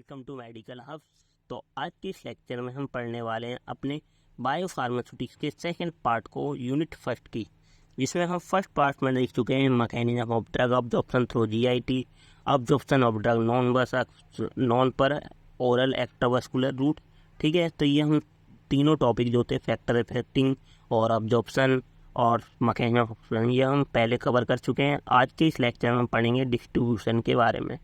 Welcome to medical hub. तो आज के इस लेक्चर में हम पढ़ने वाले हैं अपने बायो फार्मास्यूटिक्स के सेकंड पार्ट को, यूनिट फर्स्ट की, जिसमें हम फर्स्ट पार्ट में देख चुके हैं mechanism of drug absorption through GIT, absorption of drug non per oral extravascular route. ठीक है, तो ये हम तीनों टॉपिक जो थे, फैक्टर इफेक्टिंग और अब्जॉर्प्शन और मैकेनिज्म ऑफ एक्शन, ये हम पहले कवर कर चुके हैं। आज के इस लेक्चर में हम पढ़ेंगे डिस्ट्रीब्यूशन के बारे में।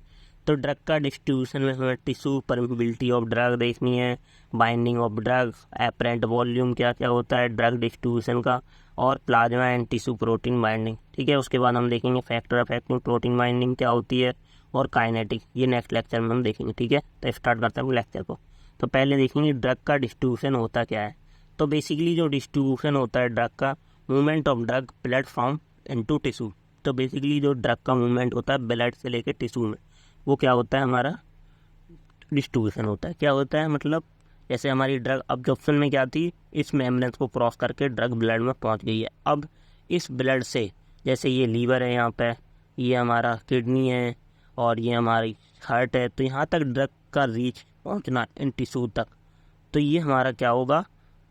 तो ड्रग का डिस्ट्रीब्यूशन में हमें टिश्यू परमिबिलिटी ऑफ ड्रग देखनी है, binding of drug, apparent volume क्या क्या होता है ड्रग डिस्ट्रीब्यूशन का, और plasma and tissue protein binding. ठीक है, उसके बाद हम देखेंगे फैक्टर अफेक्टिंग प्रोटीन बाइंडिंग क्या होती है, और काइनेटिक, ये नेक्स्ट लेक्चर में हम देखेंगे। ठीक है, तो स्टार्ट करते हैं लेक्चर को। तो पहले देखेंगे ड्रग का डिस्ट्रीब्यूशन होता क्या है। तो बेसिकली जो डिस्ट्रीब्यूशन होता है ड्रग का, movement of drug blood from into tissue. तो बेसिकली जो ड्रग का मूवमेंट होता है ब्लड से लेकर टिश्यू में, वो क्या होता है, हमारा डिस्ट्रीब्यूशन होता है। क्या होता है मतलब, जैसे हमारी ड्रग अब्जॉर्प्शन में क्या थी, इस मेम्ब्रेन को क्रॉस करके ड्रग ब्लड में पहुंच गई है। अब इस ब्लड से, जैसे ये लीवर है यहाँ पे, ये हमारा किडनी है और ये हमारी हार्ट है, तो यहाँ तक ड्रग का रीच पहुँचना इन टिश्यू तक, तो ये हमारा क्या होगा,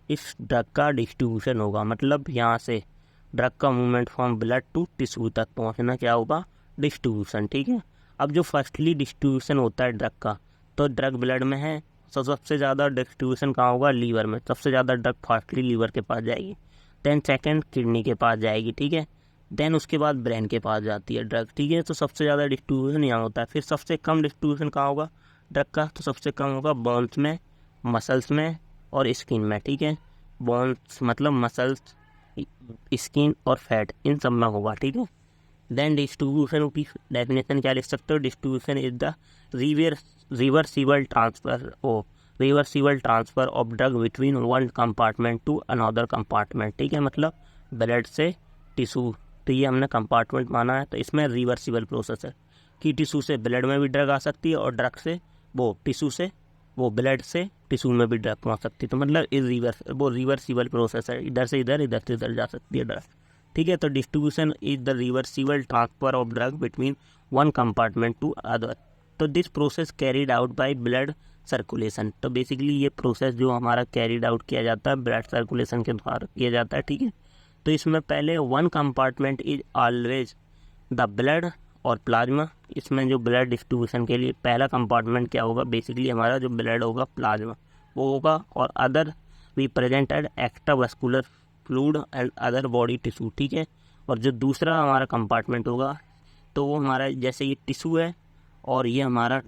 इस ड्रग का डिस्ट्रीब्यूशन होगा। मतलब यहाँ से ड्रग का movement from blood to tissue तक पहुँचना क्या होगा, डिस्ट्रीब्यूशन। ठीक है, अब जो फर्स्टली डिस्ट्रीब्यूशन होता है ड्रग का, तो ड्रग ब्लड में है, तो सबसे ज़्यादा डिस्ट्रीब्यूशन कहाँ होगा, लीवर में। सबसे ज़्यादा ड्रग फर्स्टली लीवर के पास जाएगी, देन सेकंड किडनी के पास जाएगी। ठीक है, देन उसके बाद ब्रेन के पास जाती है ड्रग। ठीक है, तो सबसे ज़्यादा डिस्ट्रीब्यूशन यहाँ होता है। फिर सबसे कम डिस्ट्रीब्यूशन कहाँ होगा ड्रग का, तो सबसे कम होगा बोन्स में, मसल्स में और स्किन में। ठीक है, बोन्स मतलब मसल्स, स्किन और फैट, इन सब में होगा। ठीक है, देन डिस्ट्रीब्यूशन की डेफिनेशन क्या लिख सकते हो, distribution is the reversible transfer of drug between one compartment to another compartment. ठीक है, मतलब ब्लड से टिश्यू, तो ये हमने कंपार्टमेंट माना है, तो इसमें रिवर्सिबल प्रोसेस है कि टिश्यू से ब्लड में भी ड्रग आ सकती है और ड्रग से वो टिश्यू से वो ब्लड से टिश्यू में भी ड्रग पहुँच सकती है। तो मतलब रिवर्सिबल प्रोसेस है, इधर से इधर जा सकती है ड्रग। ठीक है, तो distribution is the reversible transfer of drug between one compartment to other. So this process carried out by blood circulation. So basically ये प्रोसेस जो हमारा कैरीड आउट किया जाता है ब्लड सर्कुलेशन के द्वारा किया जाता है। ठीक है, तो इसमें पहले one compartment is always the blood और प्लाज्मा। इसमें जो ब्लड डिस्ट्रीब्यूशन के लिए पहला कंपार्टमेंट क्या होगा, बेसिकली हमारा जो ब्लड होगा प्लाज्मा वो होगा, और other represented extravascular fluid and other body tissue. ठीक है, और जो दूसरा हमारा कंपार्टमेंट होगा, तो वो हमारा जैसे ये टिश्यू है और ये हमारा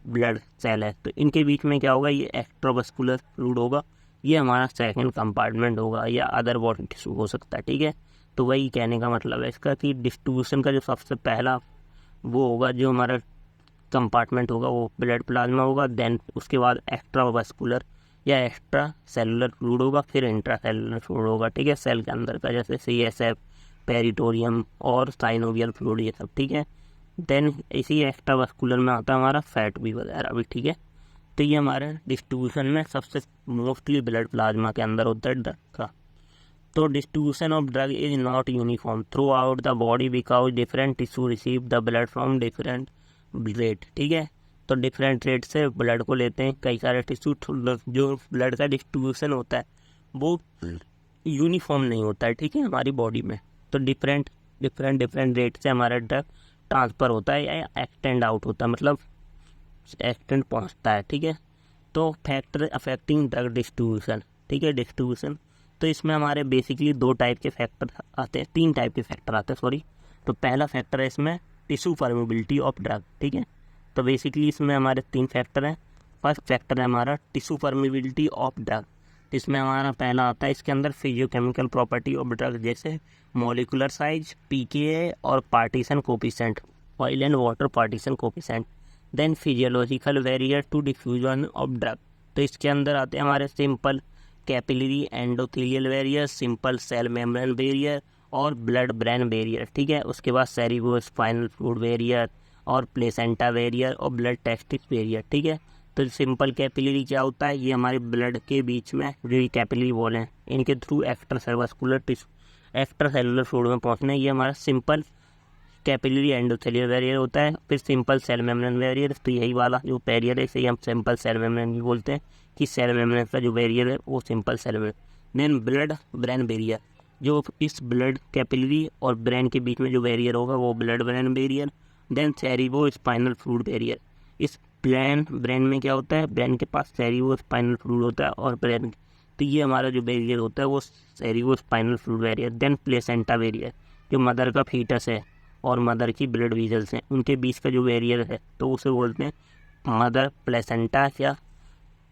ब्लड सेल है, तो इनके बीच में क्या होगा, ये एक्स्ट्रावास्कुलर फ्लूइड होगा, ये हमारा सेकंड कंपार्टमेंट होगा, या अदर बॉडी टिश्यू हो सकता है। ठीक है, तो वही कहने का मतलब है इसका कि डिस्ट्रीब्यूशन का जो सबसे पहला वो होगा, जो हमारा कंपार्टमेंट होगा वो ब्लड प्लाज्मा होगा, देन उसके बाद एक्स्ट्रावास्कुलर या एक्स्ट्रा सेलुलर फ्लूइड होगा, फिर इंट्रा सेलुलर फ्लूइड होगा। ठीक है, सेल के अंदर का, जैसे CSF, पेरिटोरियम और साइनोवियल फ्लूइड, ये सब। ठीक है, देन इसी एक्स्ट्रावास्कुलर में आता है हमारा फैट भी वगैरह भी। ठीक है, तो ये हमारे डिस्ट्रीब्यूशन में सबसे मोस्टली ब्लड प्लाज्मा के अंदर होता है ड्रग का। तो distribution of drug is not uniform through out the body because different tissue receive the blood from different rate. ठीक है, तो डिफरेंट रेट से ब्लड को लेते हैं कई सारे टिश्यू। जो ब्लड का डिस्ट्रीब्यूशन होता है वो यूनिफॉर्म नहीं होता है। ठीक है, हमारी बॉडी में तो डिफरेंट रेट से हमारा ड्रग ट्रांसफ़र होता है या एक्सटेंड आउट होता है, मतलब एक्सटेंड पहुंचता है। ठीक है, तो फैक्टर अफेक्टिंग ड्रग डिस्ट्रीब्यूशन। ठीक है, डिस्ट्रीब्यूशन, तो इसमें हमारे बेसिकली दो टाइप के फैक्टर आते हैं, तीन टाइप के फैक्टर आते हैं, सॉरी। तो पहला फैक्टर है इसमें टिश्यू परमिबिलिटी ऑफ ड्रग। ठीक है, तो बेसिकली इसमें हमारे तीन फैक्टर हैं। फर्स्ट फैक्टर है हमारा टिश्यू परमिबिलिटी ऑफ ड्रग। इसमें हमारा पहला आता है, इसके अंदर फिजियोकेमिकल प्रॉपर्टी ऑफ ड्रग, जैसे मॉलिकुलर साइज, pKa और partition coefficient, oil and water partition coefficient. Then physiological barrier to diffusion of drug. तो इसके अंदर आते हैं हमारे simple capillary endothelial barrier, simple cell membrane barrier और ब्लड ब्रेन बैरियर। ठीक है, उसके बाद सेरिब्रो स्पाइनल फ्लूइड बैरियर और प्लेसेंटा बैरियर और ब्लड टेस्टिस बैरियर। ठीक है, तो सिंपल कैपिलरी क्या होता है, ये हमारे ब्लड के बीच में जो कैपिलरी वॉल हैं, इनके थ्रू एक्स्ट्रा सेलुलर फ्लूइड में पहुंचना है, ये हमारा सिंपल कैपिलरी एंडोथेलियल बैरियर होता है, फिर सिंपल सेल मेम्ब्रेन बैरियर। तो यही वाला जो बैरियर है इसे हम सिंपल सेल मेम्ब्रेन भी बोलते हैं कि सेल मेम्ब्रेन का जो बैरियर है वो simple cell membrane. Then blood brain barrier, जो इस ब्लड कैपिलरी और ब्रेन के बीच में जो बैरियर होगा वो blood brain barrier. Then cerebro spinal fluid barrier, इस ब्रेन में क्या होता है, ब्रेन के पास सेरिबो स्पाइनल फ्लूइड होता है और ब्रेन, तो ये हमारा जो बैरियर होता है वो cerebro spinal fluid barrier. Then placenta barrier, जो मदर का फीटस है और मदर की ब्लड वीजल्स हैं उनके बीच का जो बैरियर है तो उसे बोलते हैं मदर प्लेसेंटा या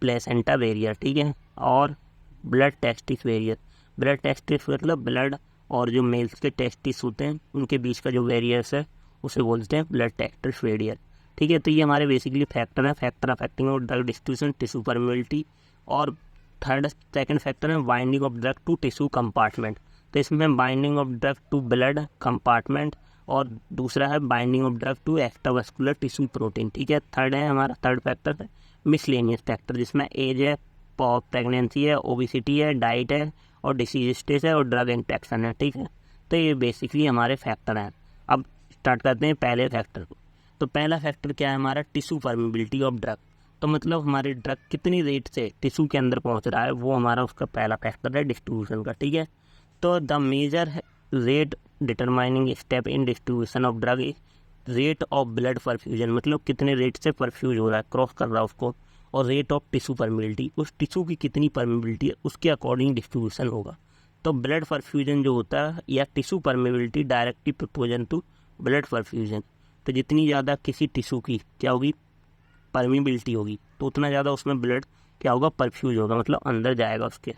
प्लेसेंटा बैरियर, ठीक है। और blood testis barrier, blood testis मतलब ब्लड और जो मेल्स के टेस्टिस होते हैं उनके बीच का जो बैरियर्स है उसे बोलते हैं ब्लड टेस्टिस बैरियर, ठीक है। तो ये हमारे बेसिकली फैक्टर है, factor affecting of drug distribution, tissue permeability. और सेकंड फैक्टर है binding of drug to tissue compartment, तो इसमें binding of drug to blood compartment और दूसरा है binding of drug to extravascular tissue protein, ठीक है। थर्ड है हमारा थर्ड फैक्टर है मिसलेनियस फैक्टर, जिसमें एज है, प्रेगनेंसी है, ओबिसिटी है, डाइट है और डिसीज स्टेज है और ड्रग इंट्रैक्शन है, ठीक है। तो ये बेसिकली हमारे फैक्टर हैं। अब स्टार्ट करते हैं पहले फैक्टर को। तो पहला फैक्टर क्या है हमारा, टिश्यू परमेबिलिटी ऑफ ड्रग, तो मतलब हमारे ड्रग कितनी रेट से टिश्यू के अंदर पहुंच रहा है वो हमारा उसका पहला फैक्टर है डिस्ट्रीब्यूशन का, ठीक है। तो the major rate determining step in distribution of drug is rate of blood perfusion, मतलब कितने रेट से परफ्यूज हो रहा है, क्रॉस कर रहा है उसको, और रेट ऑफ टिश्यू परमेबिलिटी, उस टिश्यू की कितनी परमेबिलिटी है उसके अकॉर्डिंग डिस्ट्रीब्यूशन होगा। तो ब्लड परफ्यूजन जो होता है या tissue permeability directly proportional to blood perfusion, तो जितनी ज़्यादा किसी टिश्यू की क्या होगी परमेबिलिटी होगी तो उतना ज़्यादा उसमें ब्लड क्या होगा परफ्यूज होगा, मतलब अंदर जाएगा उसके।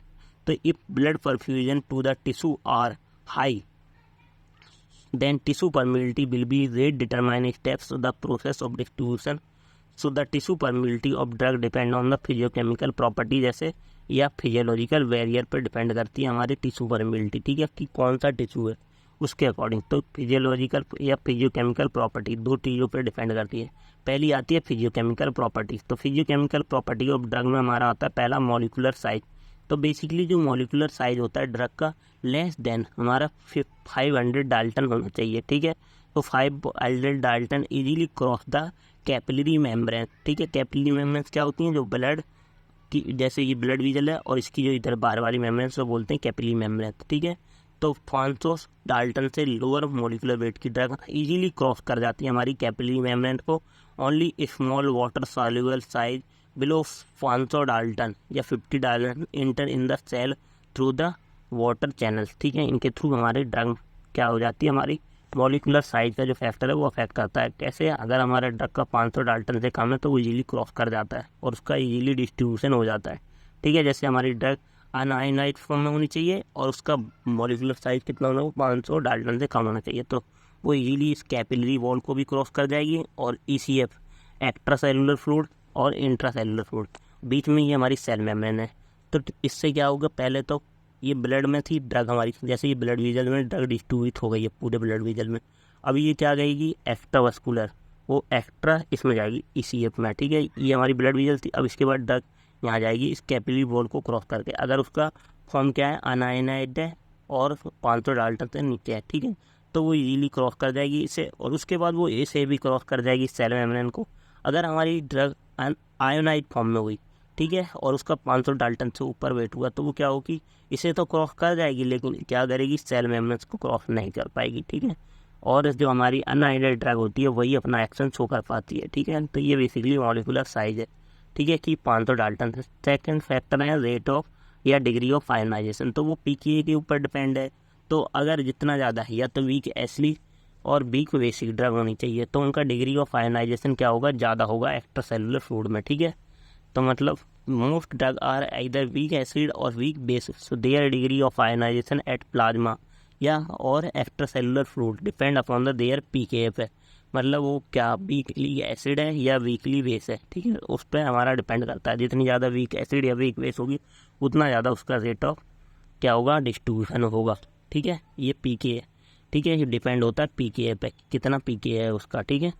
तो if blood perfusion to the tissue are high then tissue permeability will be rate determining steps of the process of distribution. So the tissue permeability of drug depend on the physiochemical property, जैसे या physiological barrier पर depend करती है हमारी tissue permeability, ठीक है, कि कौन सा टिश्यू है उसके अकॉर्डिंग। तो फिजियोलॉजिकल या फिजियोकेमिकल प्रॉपर्टी दो चीज़ों पर डिपेंड करती है। पहली आती है फिजियोकेमिकल प्रॉपर्टी, तो फिजियोकेमिकल प्रॉपर्टी ऑफ ड्रग में हमारा आता है पहला मॉलिक्यूलर साइज। तो बेसिकली जो मॉलिक्यूलर साइज होता है ड्रग का लेस देन हमारा 500 डाल्टन होना चाहिए, ठीक है। तो 500 Dalton easily cross the capillary membrane, ठीक है। कैपिलरी मेम्ब्रेन क्या होती हैं, जो ब्लड की, जैसे ये ब्लड वीजल है और इसकी जो इधर बाहर वाली मेम्ब्रेन से बोलते हैं कैपिलरी मेम्ब्रेन, ठीक है। तो 500 डाल्टन से लोअर मॉलिक्यूलर वेट की ड्रग इजीली क्रॉस कर जाती है हमारी कैपिलरी मेम्ब्रेन को। Only small water soluble size below 500 dalton या 50 dalton enter in the cell through the water channels, ठीक है। इनके थ्रू हमारी ड्रग क्या हो जाती है, हमारी मॉलिक्यूलर साइज का जो फैक्टर है वो अफेक्ट करता है। कैसे, अगर हमारा ड्रग का 500 डाल्टन से कम है तो वो इजीली क्रॉस कर जाता है और उसका इजीली डिस्ट्रीब्यूशन हो जाता है, ठीक है। जैसे हमारी ड्रग अनआयनाइज्ड फॉर्म में होनी चाहिए और उसका मॉलिक्यूलर साइज कितना होना, 500 डाल्टन से कम होना चाहिए, तो वो इजीली इस कैपिलरी वॉल को भी क्रॉस कर जाएगी। और ECF एक्स्ट्रा सेलुलर फ्लूइड और इंट्रा सेलुलर फ्लूइड, बीच में ये हमारी सेल मेम्ब्रेन है। तो इससे क्या होगा, पहले तो ये ब्लड में थी ड्रग हमारी, जैसे ये ब्लड वीजल में ड्रग डिस्ट्रीब्यूट हो गई है पूरे ब्लड वीजल में, अभी ये क्या जाएगी एक्स्ट्रावास्कुलर, वो एक्स्ट्रा इसमें जाएगी ECF में, ठीक है। ये हमारी ब्लड वीजल थी, अब इसके बाद ड्रग यहाँ जाएगी इस कैपिलरी वॉल को क्रॉस करके। अगर उसका फॉर्म क्या है, अनआयनाइज्ड है और 500 डाल्टन से नीचे है, ठीक है, तो वो इजीली क्रॉस कर जाएगी इसे, और उसके बाद वो इसे भी क्रॉस कर जाएगी सेल मेम्ब्रेन को। अगर हमारी ड्रग आयोनाइज फॉर्म में हुई, ठीक है, और उसका 500 डाल्टन से ऊपर वेट हुआ, तो वो क्या होगी, इसे तो क्रॉस कर जाएगी लेकिन क्या करेगी, सेल मेम्ब्रेन को क्रॉस नहीं कर पाएगी, ठीक है। और जो हमारी अनआयनाइज्ड ड्रग होती है वही अपना एक्शन शो कर पाती है, ठीक है। तो ये बेसिकली मॉलिक्यूलर साइज है, ठीक है, कि 500 डाल्टन से। सेकेंड फैक्टर है रेट ऑफ या डिग्री ऑफ आयनाइजेशन, तो वो pKa के ऊपर डिपेंड है। तो अगर जितना ज़्यादा है या तो वीक एसिडिक और वीक बेसिक ड्रग होनी चाहिए, तो उनका डिग्री ऑफ आयनाइजेशन क्या होगा, ज़्यादा होगा एक्स्ट्रा सेलुलर फ्लूइड में, ठीक है। तो मतलब most drug are either weak acid और weak base, so their degree of ionisation at plasma या और extra cellular fluid depend upon the their pKa पे, मतलब वो क्या वीकली एसिड है या वीकली बेस है, ठीक है, उस पर हमारा डिपेंड करता है। जितनी ज़्यादा वीक एसिड या वीक बेस होगी उतना ज़्यादा उसका रेट ऑफ क्या होगा, डिस्ट्रीब्यूशन होगा, ठीक है। ये pKa, ठीक है, ये डिपेंड होता है pKa पे, कितना pKa है उसका, ठीक है।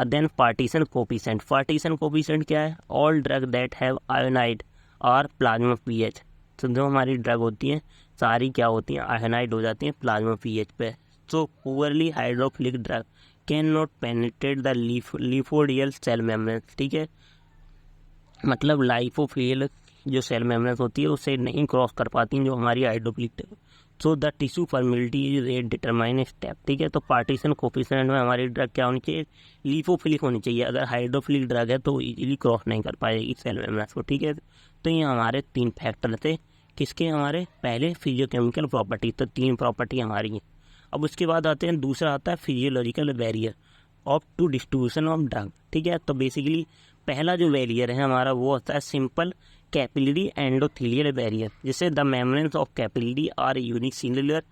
Then partition coefficient, partition coefficient क्या है, all drug that have ionised और प्लाज्मा pH, तो जो हमारी ड्रग होती हैं सारी क्या होती हैं, आयोनाइड हो जाती हैं प्लाज्मा pH पे, so poorly hydrophilic drug can not penetrate the lipoidal cell membrane, ठीक है, मतलब लाइफोफिल जो सेल मेम्ब्रेन होती है उसे नहीं क्रॉस कर पाती जो हमारी hydrophilic. So the tissue permeability rate determine step, ठीक है, तो पार्टीशन कोफिशिएंट में हमारी ड्रग क्या होनी चाहिए, लिफोफिलिक होनी चाहिए। अगर हाइड्रोफिलिक ड्रग है तो इजीली क्रॉस नहीं कर पाएगी सेल मेम्ब्रेन को, ठीक है। तो ये हमारे 3 फैक्टर थे किसके, हमारे पहले फिजियोकेमिकल प्रॉपर्टी, तो 3 प्रॉपर्टी हमारी हैं। अब उसके बाद आते हैं, दूसरा आता है physiological barrier of to distribution of drug, ठीक है। तो बेसिकली पहला जो बैरियर है हमारा वो होता है सिंपल कैपिलरी एंडोथेलियल बैरियर, जिससे the membranes of capillary are unicellular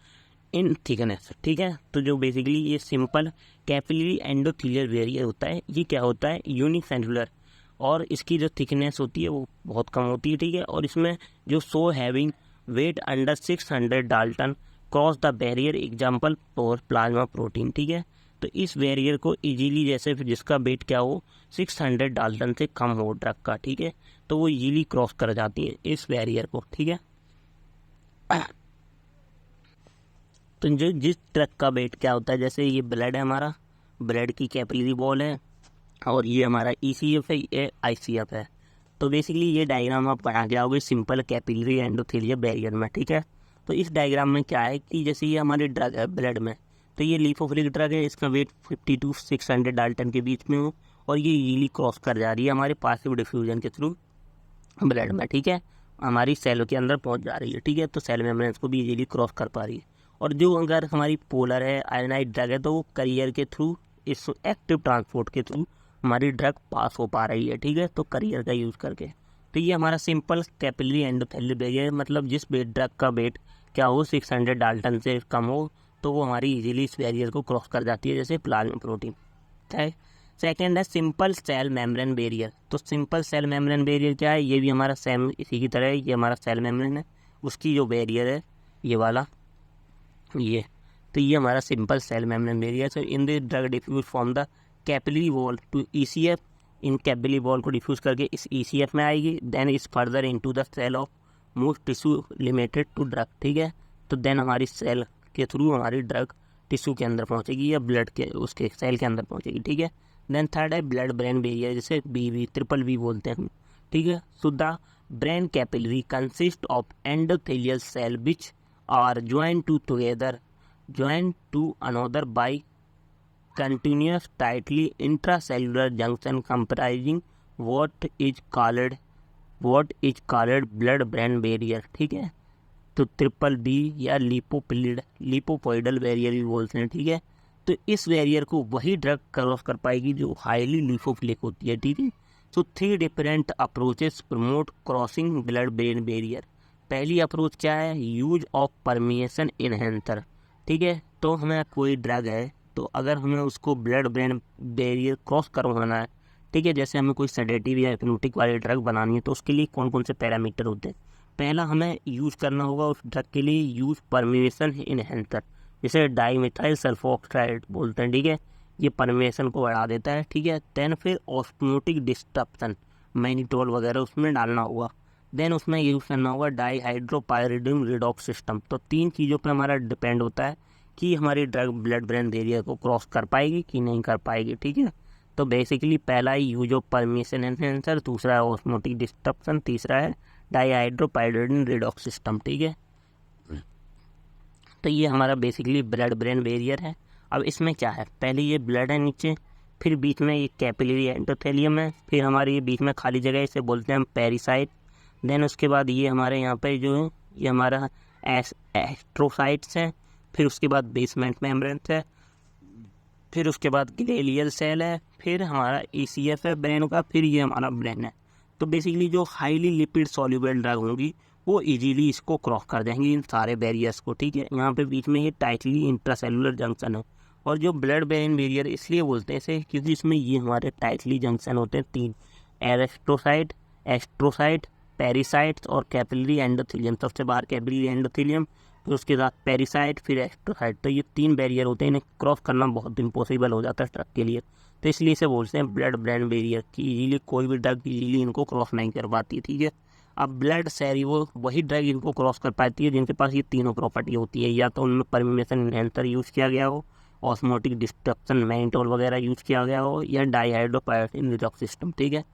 in thickness, ठीक है। तो जो बेसिकली ये सिंपल कैपिलरी एंडोथेलियल बैरियर होता है, ये क्या होता है, यूनिसेलुलर, और इसकी जो थिकनेस होती है वो बहुत कम होती है, ठीक है। और इसमें जो so having wait under 600 Dalton cross the barrier, example for plasma protein, ठीक है। तो इस बैरियर को इजीली, जैसे जिसका वेट क्या हो 600 डाल्टन से कम हो ड्रग का, ठीक है, तो वो इजीली क्रॉस कर जाती है इस बैरियर को, ठीक है। तो जो जिस ड्रग का वेट क्या होता है, जैसे ये ब्लड है हमारा, ब्लड की कैपिलरी वॉल है, और ये हमारा ECF है, ये ICF है। तो बेसिकली ये डायग्राम आप बना के आओगे सिंपल कैपिलरी एंडोथेलियल बैरियर में, ठीक है। तो इस डायग्राम में क्या है कि जैसे ये हमारी ड्रग है ब्लड में, तो ये लिफोफिलिक ड्रग है, इसका वेट 50 to 600 डाल्टन के बीच में हो, और ये इजीली क्रॉस कर जा रही है हमारे पासिव डिफ्यूजन के थ्रू ब्लड में, ठीक है, हमारी सेल के अंदर पहुंच जा रही है, ठीक है। तो सेल मेम्ब्रेन्स को भी इजीली क्रॉस कर पा रही है। और जो अगर हमारी पोलर है, आयनाइड ड्रग है, तो वो करियर के थ्रू, इस एक्टिव ट्रांसपोर्ट के थ्रू हमारी ड्रग पास हो पा रही है, ठीक है, तो करियर का यूज़ करके। तो ये हमारा सिंपल कैपिलरी एंडोथेलियल बैरियर, मतलब जिस ड्रग का वेट क्या हो 600 डाल्टन से कम हो, तो वो हमारी इजीली इस बैरियर को क्रॉस कर जाती है, जैसे प्लाज्मा प्रोटीन, है। सेकेंड है सिंपल सेल मेम्ब्रेन बैरियर। तो सिंपल सेल मेम्ब्रेन बैरियर क्या है, ये भी हमारा सेम इसी की तरह है, ये हमारा सेल मेम्ब्रेन है, उसकी जो बैरियर है ये वाला, ये, तो ये हमारा simple cell membrane barrier. So in the drug diffuse from the capillary wall to ECF, इन कैपिलरी वॉल को डिफ्यूज करके इस ECF में आएगी, then is further into the cell of most tissue limited to drug, ठीक है। तो then हमारी सेल के थ्रू हमारी ड्रग टिश्यू के अंदर पहुंचेगी या ब्लड के उसके सेल के अंदर पहुंचेगी, ठीक है। देन थर्ड है ब्लड ब्रेन बैरियर, जिसे BB ट्रिपल B बोलते हैं हम, ठीक है। So the brain capillary consist of endothelial cell which are joint to another by continuous tightly intracellular junction comprising what is called blood brain barrier, ठीक है। तो BBB या लिपोपोइडल बैरियर भी बोलते हैं, ठीक है। तो इस बैरियर को वही ड्रग क्रॉस कर पाएगी जो हाईली लिपोफिलिक होती है, ठीक है। सो 3 different approaches promote crossing blood brain barrier. पहली अप्रोच क्या है, यूज ऑफ परमिएशन इनहेंसर, ठीक है। तो हमें कोई ड्रग है, तो अगर हमें उसको ब्लड ब्रेन बैरियर क्रॉस करवाना है, ठीक है, जैसे हमें कोई सेडेटिव या हिप्नोटिक वाली ड्रग बनानी है, तो उसके लिए कौन कौन से पैरामीटर होते हैं। पहला हमें यूज़ करना होगा उस ड्रग के लिए यूज परमिएशन इनहेंसर, जिसे डाईमिथाइल सल्फोक्साइड बोलते हैं, ठीक है, ये परमिएशन को बढ़ा देता है, ठीक है। देन फिर ऑस्मोटिक डिस्ट्रप्शन, मैनिटोल वगैरह उसमें डालना होगा। देन उसमें यूज़ करना होगा डाईहाइड्रोपायरिडिन रिडॉक्स सिस्टम। तो 3 चीज़ों पर हमारा डिपेंड होता है कि हमारी ड्रग ब्लड ब्रेन बैरियर को क्रॉस कर पाएगी कि नहीं कर पाएगी, ठीक है। तो बेसिकली पहला है यूज ऑफ परमिशन एनहेंसर, दूसरा है ऑस्मोटिक डिस्ट्रप्शन, तीसरा है डाईहाइड्रोपायरिडिन रिडॉक्स सिस्टम, ठीक है। तो ये हमारा बेसिकली ब्लड ब्रेन बैरियर है। अब इसमें क्या है, पहले ये ब्लड है नीचे, फिर बीच में ये कैपिलरी एंडोथेलियम है, फिर हमारे ये बीच में खाली जगह है, इसे बोलते हैं हम पेरिसाइट। देन उसके बाद ये हमारे यहाँ पे जो है ये हमारा एस्ट्रोसाइट्स हैं, फिर उसके बाद बेसमेंट मेम्ब्रेन है, फिर उसके बाद ग्लेलियल सेल है, फिर हमारा ECF है ब्रेन का, फिर ये हमारा ब्रेन है। तो बेसिकली जो हाईली लिपिड सॉल्युबल ड्रग होंगी वो इजीली इसको क्रॉस कर देंगी इन सारे बैरियर्स को, ठीक है। यहाँ पे बीच में ये टाइटली इंट्रासेलुलर जंक्शन है, और जो ब्लड ब्रेन बैरियर इसलिए बोलते हैं इसे क्योंकि इसमें ये हमारे टाइटली जंक्शन होते हैं 3, एस्ट्रोसाइट, पेरिसाइट्स और कैपिलरी एंडोथेलियम। सबसे बाहर कैपिलरी एंडोथेलियम, फिर उसके साथ पेरिसाइट, फिर एस्ट्रोसाइट। तो ये 3 बैरियर होते हैं, इन्हें क्रॉस करना बहुत इम्पॉसिबल हो जाता है ड्रग के लिए, तो इसलिए इसे बोलते हैं ब्लड ब्रेन बैरियर कि इजीली कोई भी ड्रग इजीली इनको क्रॉस नहीं कर पाती, ठीक है। अब ब्लड सेरिवो वही ड्रग इनको क्रॉस कर पाती है जिनके पास ये तीनों प्रॉपर्टी होती है, या तो उनमें परमेशन एनहेंसर यूज़ किया गया हो, ऑस्मोटिक डिस्ट्रक्शन मैनिटोल वगैरह यूज़ किया गया हो, या डाईहाइड्रोपायरेटिन रिडॉक्स सिस्टम, ठीक है।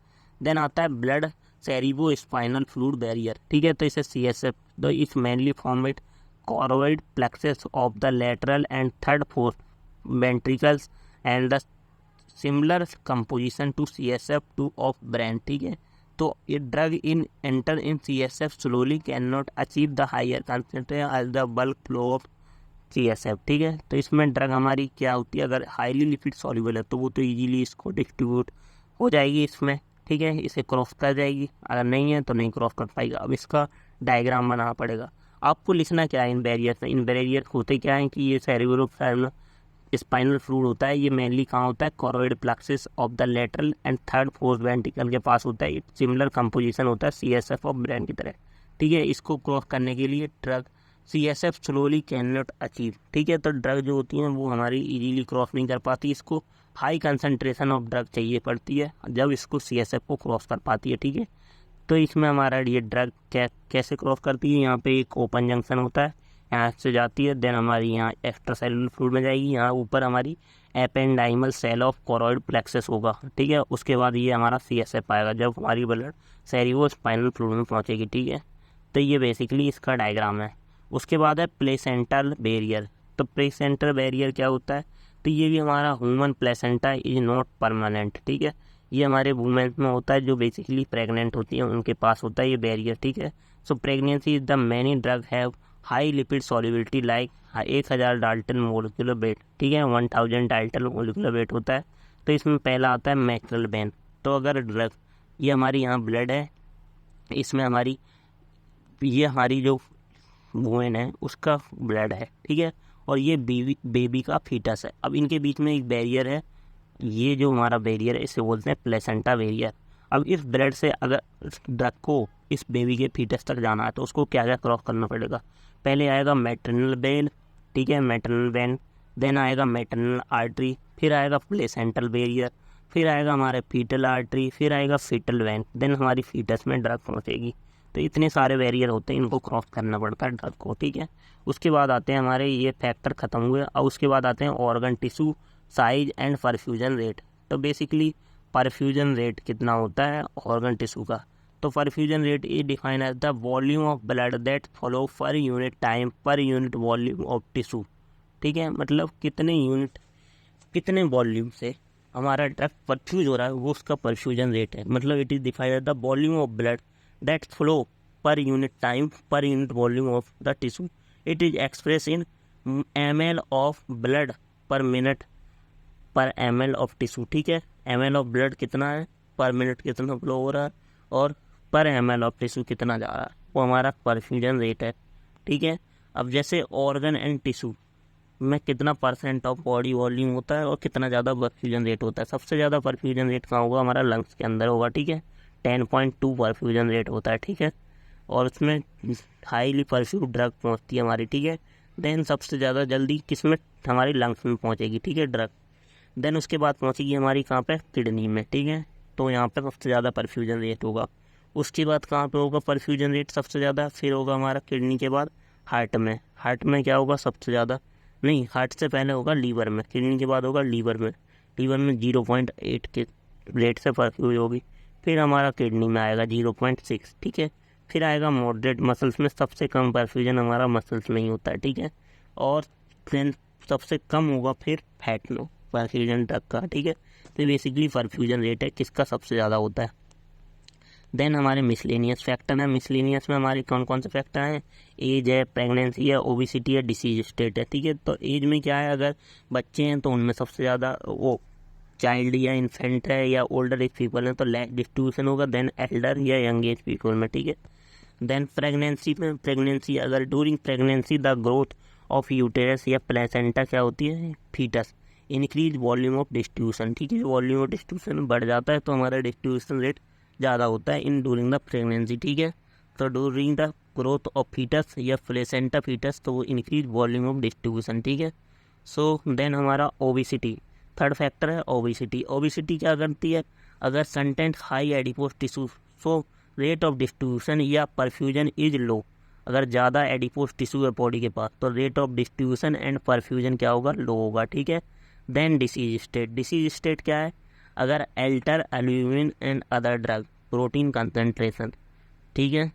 देन आता है ब्लड सेरिवो स्पाइनल फ्लूइड बैरियर, ठीक है। तो इसे CSF तो इस mainly form it choroid plexus of the lateral and third fourth ventricles and the similar composition to CSF2 of brain, ठीक है। तो ये drug in enter in CSF slowly can not achieve the higher concentration as the bulk flow of CSF, ठीक है। तो इसमें drug हमारी क्या होती है, अगर हाईली लिपिड सॉल्युबल है तो वो तो इजीली इसको डिस्ट्रीब्यूट हो जाएगी इसमें, ठीक है, इसे क्रॉस कर जाएगी। अगर नहीं है तो नहीं क्रॉस कर पाएगा। अब इसका डायग्राम बनाना पड़ेगा। आपको लिखना क्या है इन बैरियर से। इन बैरियर होते क्या है कि ये सेरिब्रो स्पाइनल फ्लूइड होता है, ये मेनली कहाँ होता है, choroid plexus of the lateral and third fourth ventricle के पास होता है। सिमिलर कंपोजिशन होता है CSF ऑफ ब्रेन की तरह, ठीक है। इसको क्रॉस करने के लिए drug CSF slowly can not achieve, ठीक है। तो ड्रग जो होती हैं वो हमारी इजीली क्रॉस नहीं कर पाती, इसको हाई कंसनट्रेशन ऑफ ड्रग चाहिए पड़ती है जब इसको CSF को क्रॉस कर पाती है, ठीक है। तो इसमें हमारा ये ड्रग कैसे क्रॉस करती है, यहाँ पे एक ओपन जंक्शन होता है, यहाँ से जाती है, देन हमारी यहाँ एक्स्ट्रा सेलुलर फ्लूइड में जाएगी, यहाँ ऊपर हमारी ependymal cell of choroid plexus होगा, ठीक है। उसके बाद ये हमारा CSF आएगा जब हमारी ब्लड सेरिब्रो स्पाइनल फ्लूइड में पहुँचेगी, ठीक है। तो ये बेसिकली इसका डायग्राम है। उसके बाद है प्लेसेंटल बैरियर। तो प्लेसेंटल बैरियर क्या होता है, तो ये भी हमारा human placenta is not permanent, ठीक है। ये हमारे वुमेन में होता है जो बेसिकली प्रेग्नेंट होती है, उनके पास होता है ये बैरियर, ठीक है। So pregnancy is the many drug have high lipid solubility like 1000 dalton molecular weight, ठीक है, 1000 डाल्टन मोलिकुलर वेट होता है। तो इसमें पहला आता है मैक्रोलेबेन। तो अगर ड्रग ये हमारी यहाँ ब्लड है, इसमें हमारी ये हमारी जो वुमेन है उसका ब्लड है, ठीक है, और ये बेबी का फीटस है। अब इनके बीच में एक बैरियर है, ये जो हमारा बैरियर है इसे बोलते हैं प्लेसेंटा बैरियर। अब इस ब्लड से अगर ड्रग को इस बेबी के फीटस तक जाना है तो उसको क्या क्या क्रॉस करना पड़ेगा। पहले आएगा मैटरनल वेन, ठीक है, मैटरनल वेन, देन आएगा मैटरनल आर्टरी, फिर आएगा प्लेसेंटल बैरियर, फिर आएगा हमारे फीटल आर्टरी, फिर आएगा फीटल वेन, देन हमारी फीटस में ड्रग पहुँचेगी। तो इतने सारे बैरियर होते हैं, इनको क्रॉस करना पड़ता है ड्रग को, ठीक है। उसके बाद आते हैं हमारे ये फैक्टर ख़त्म हुए, और उसके बाद आते हैं organ tissue size and perfusion rate. तो बेसिकली परफ्यूजन रेट कितना होता है ऑर्गन टिश्यू का। तो perfusion rate is defined as the volume of blood that follow per unit time per unit volume of tissue, ठीक है। मतलब कितने यूनिट कितने वॉल्यूम से हमारा ड्रग परफ्यूज हो रहा है वो उसका परफ्यूजन रेट है। मतलब it is defined as the volume of blood that flow per unit time per unit volume of the tissue. It is expressed in ml of blood per minute per ml of tissue, ठीक है। ml of blood कितना है, पर minute कितना flow हो रहा है, और पर ml of tissue कितना जा रहा है, वो हमारा परफ्यूजन रेट है, ठीक है। अब जैसे ऑर्गन एंड टिश्यू में कितना % ऑफ बॉडी वॉल्यूम होता है और कितना ज़्यादा परफ्यूजन रेट होता है। सबसे ज़्यादा परफ्यूजन रेट कहाँ होगा, हमारा लंग्स के अंदर होगा, ठीक है, 10.2 परफ्यूजन रेट होता है, ठीक है। और उसमें हाईली परफ्यूज ड्रग पहुंचती है हमारी, ठीक है। देन सबसे ज़्यादा जल्दी किसमें, हमारी लंग्स में पहुंचेगी, ठीक है, ड्रग। देन उसके बाद पहुंचेगी हमारी कहाँ पे, किडनी में, ठीक है। तो यहाँ पे सबसे ज़्यादा परफ्यूजन रेट होगा। उसके बाद कहाँ पे होगा परफ्यूजन रेट सबसे ज़्यादा, फिर होगा हमारा किडनी के बाद हार्ट में। हार्ट में क्या होगा सबसे ज़्यादा, नहीं, हार्ट से पहले होगा लीवर में, किडनी के बाद होगा लीवर में। लीवर में 0.8 के रेट से परफ्यूज होगी। फिर हमारा किडनी में आएगा 0.6, ठीक है। फिर आएगा मॉडरेट मसल्स में, सबसे कम परफ्यूजन हमारा मसल्स में ही होता है, ठीक है। और फिर सबसे कम होगा फिर फैट में परफ्यूजन ड्रग का, ठीक है। तो बेसिकली परफ्यूजन रेट है किसका सबसे ज़्यादा होता है। देन हमारे मिसलेनियस फैक्टर है। मिसलेनियस में हमारे कौन कौन से फैक्टर हैं, एज है, प्रेगनेंसी है, ओबिसिटी है, डिसीज स्टेट है, ठीक है। तो एज में क्या है, अगर बच्चे हैं तो उनमें सबसे ज़्यादा वो चाइल्ड या इन्फेंट है या ओल्डर एज पीपल है तो लैक डिस्ट्रीब्यूशन होगा। देन एल्डर या यंग एज पीपल में, ठीक है। देन प्रेगनेंसी में, प्रेगनेंसी अगर during pregnancy the growth of uterus या प्लेसेंटा क्या होती है, fetus, increase volume of distribution, ठीक है। वॉल्यूम ऑफ डिस्ट्रीब्यूशन बढ़ जाता है तो हमारा डिस्ट्रीब्यूशन रेट ज़्यादा होता है इन ड्यूरिंग द प्रेगनेंसी, ठीक है। तो during the growth of fetus या प्लेसेंटा फीटस तो वो इंक्रीज वॉल्यूम ऑफ डिस्ट्रीब्यूशन, ठीक है। सो देन हमारा ओबिसिटी, थर्ड फैक्टर है ओबिसिटी। ओबिसिटी क्या करती है, अगर content high adipose tissue, so rate of distribution या परफ्यूजन इज लो, अगर ज़्यादा एडिपोज टिश्यू है बॉडी के पास तो rate of distribution and perfusion क्या होगा, लो होगा, ठीक है। Then disease state, disease state क्या है, अगर alter albumin and other drug protein concentration, ठीक है,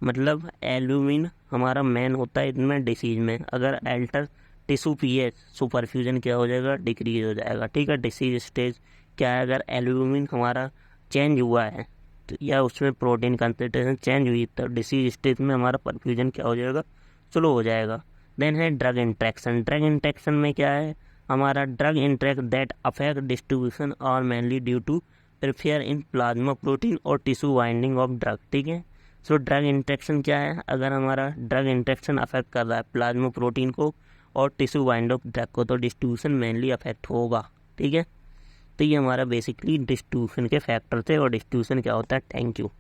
मतलब एल्यूमिन हमारा मेन होता है इनमें डिसीज में, अगर एल्टर टिश्यू पीएच सो परफ्यूजन क्या हो जाएगा, डिक्रीज हो जाएगा, ठीक है। डिसीज स्टेज क्या है, अगर एल्यूमिन हमारा चेंज हुआ है तो या उसमें प्रोटीन कंसनट्रेशन चेंज हुई तो डिसीज स्टेज में हमारा परफ्यूजन क्या हो जाएगा, स्लो हो जाएगा। देन है ड्रग इंट्रैक्शन, ड्रग इंट्रैक्शन में क्या है, हमारा drug interact that affect distribution और mainly due to prefer in plasma protein और टिश्यू बाइंडिंग ऑफ ड्रग, ठीक है। सो ड्रग इंट्रैक्शन क्या है, अगर हमारा ड्रग इंट्रैक्शन अफेक्ट कर रहा है प्लाज्मा प्रोटीन को और टिश्यू बाइंड ऑफ ड्रग को तो डिस्ट्रीब्यूशन मेनली अफेक्ट होगा, ठीक है। तो ये हमारा बेसिकली डिस्ट्रीब्यूशन के फैक्टर थे और डिस्ट्रीब्यूशन क्या होता है। Thank you.